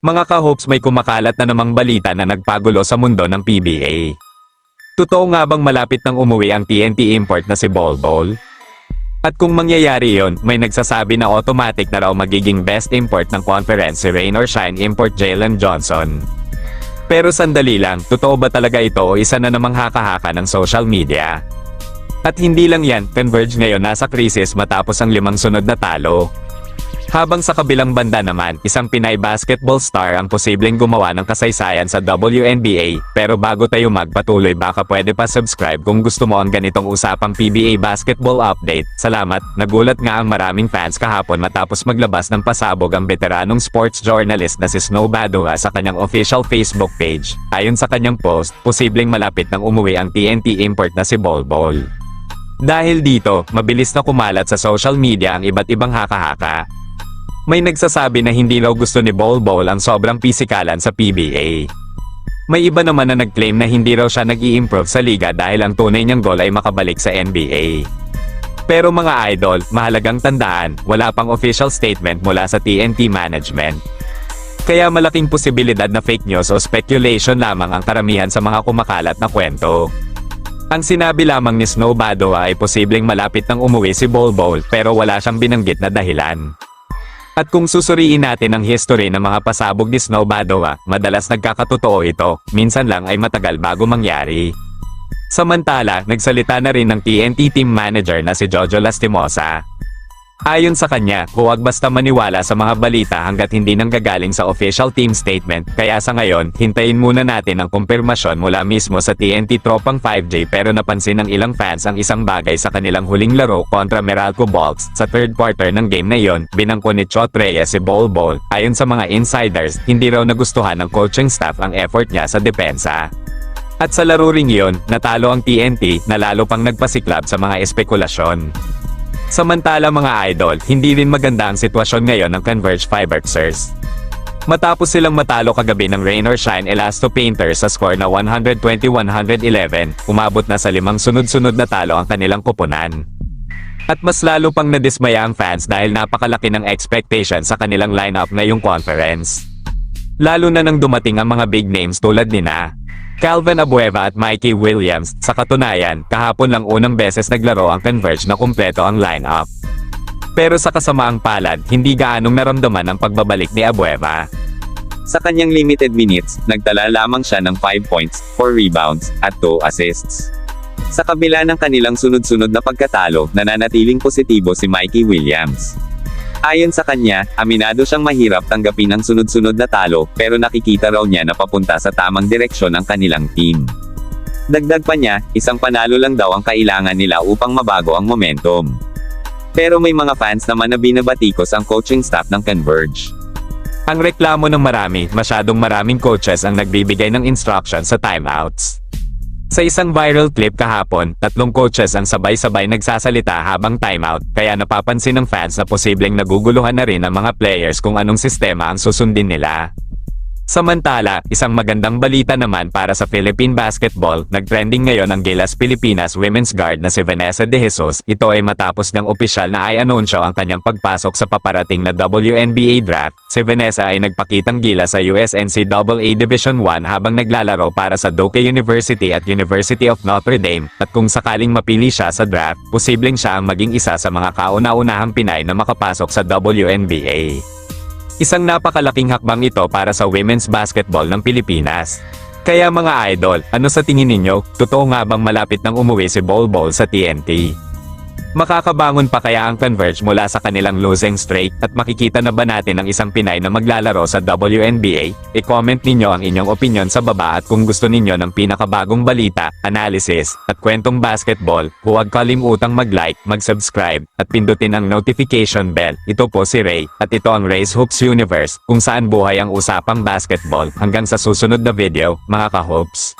Mga ka-hopes, may kumakalat na namang balita na nagpagulo sa mundo ng PBA. Totoo nga bang malapit nang umuwi ang TNT import na si Bol Bol? At kung mangyayari yon, may nagsasabi na automatic na raw magiging best import ng conference si Rain or Shine import Jalen Johnson. Pero sandali lang, totoo ba talaga ito o isa na namang haka-haka ng social media? At hindi lang yan, Converge ngayon nasa krisis matapos ang 5 sunod na talo. Habang sa kabilang banda naman, isang Pinay basketball star ang posibleng gumawa ng kasaysayan sa WNBA. Pero bago tayo magpatuloy, baka pwede pa subscribe kung gusto mo ang ganitong usapang PBA basketball update. Salamat. Nagulat nga ang maraming fans kahapon matapos maglabas ng pasabog ang veteranong sports journalist na si Snow Badua sa kanyang official Facebook page. Ayon sa kanyang post, posibleng malapit nang umuwi ang TNT import na si Bol Bol. Dahil dito, mabilis na kumalat sa social media ang iba't ibang haka-haka. May nagsasabi na hindi raw gusto ni Bol Bol ang sobrang pisikalan sa PBA. May iba naman na nag-claim na hindi raw siya nag-i-improve sa liga dahil ang tunay niyang goal ay makabalik sa NBA. Pero mga idol, mahalagang tandaan, wala pang official statement mula sa TNT management. Kaya malaking posibilidad na fake news o speculation lamang ang karamihan sa mga kumakalat na kwento. Ang sinabi lamang ni Snow Badua ay posibleng malapit nang umuwi si Bol Bol pero wala siyang binanggit na dahilan. At kung susuriin natin ang history ng mga pasabog ni Snow Badua, madalas nagkakatotoo ito, minsan lang ay matagal bago mangyari. Samantala, nagsalita na rin ng TNT team manager na si Jojo Lastimosa. Ayon sa kanya, huwag basta maniwala sa mga balita hanggat hindi nanggagaling sa official team statement, kaya sa ngayon, hintayin muna natin ang kumpirmasyon mula mismo sa TNT tropang 5J. Pero napansin ng ilang fans ang isang bagay sa kanilang huling laro kontra Meralco Bolts. Sa third quarter ng game na iyon, binangko ni Chot Reyes si Bol Bol. Ayon sa mga insiders, hindi raw nagustuhan ng coaching staff ang effort niya sa depensa. At sa laro ring iyon, natalo ang TNT na lalo pang nagpasiklab sa mga espekulasyon. Samantala mga idol, hindi rin maganda ang sitwasyon ngayon ng Converge Fiberxers. Matapos silang matalo kagabi ng Rain or Shine Elasto Painters sa score na 120-111, umabot na sa 5 sunod-sunod na talo ang kanilang koponan. At mas lalo pang nadismaya ang fans dahil napakalaki ng expectation sa kanilang lineup ngayong conference. Lalo na nang dumating ang mga big names tulad nina Calvin Abueva at Mikey Williams. Sa katunayan, kahapon lang unang beses naglaro ang Converge na kumpleto ang lineup. Pero sa kasamaang palad, hindi gaanong naramdaman ang pagbabalik ni Abueva. Sa kanyang limited minutes, nagtala lamang siya ng 5 points, 4 rebounds, at 2 assists. Sa kabila ng kanilang sunod-sunod na pagkatalo, nananatiling positibo si Mikey Williams. Ayon sa kanya, aminado siyang mahirap tanggapin ang sunod-sunod na talo, pero nakikita raw niya na papunta sa tamang direksyon ang kanilang team. Dagdag pa niya, isang panalo lang daw ang kailangan nila upang mabago ang momentum. Pero may mga fans naman na binabatikos ang coaching staff ng Converge. Ang reklamo ng marami, masyadong maraming coaches ang nagbibigay ng instruction sa timeouts. Sa isang viral clip kahapon, 3 coaches ang sabay-sabay nagsasalita habang timeout, kaya napapansin ng fans na posibleng naguguluhan na rin ang mga players kung anong sistema ang susundin nila. Samantala, isang magandang balita naman para sa Philippine basketball, nagtrending ngayon ang Gilas Pilipinas women's guard na si Vanessa De Jesus. Ito ay matapos ng opisyal na i-anunsyo ang kanyang pagpasok sa paparating na WNBA draft. Si Vanessa ay nagpakitang gila sa USNCAA Division I habang naglalaro para sa Duke University at University of Notre Dame, at kung sakaling mapili siya sa draft, posibleng siya ang maging isa sa mga kauna-unahang Pinay na makapasok sa WNBA. Isang napakalaking hakbang ito para sa women's basketball ng Pilipinas. Kaya mga idol, ano sa tingin ninyo? Totoo nga bang malapit nang umuwi si Bol Bol sa TNT? Makakabangon pa kaya ang Converge mula sa kanilang losing streak, at makikita na ba natin ang isang Pinay na maglalaro sa WNBA? I-comment ninyo ang inyong opinion sa baba, at kung gusto ninyo ng pinakabagong balita, analysis, at kwentong basketball, huwag kalimutang mag-like, mag-subscribe, at pindutin ang notification bell. Ito po si Ray, at ito ang Ray's Hoops Universe, kung saan buhay ang usapang basketball. Hanggang sa susunod na video, mga ka-hoops.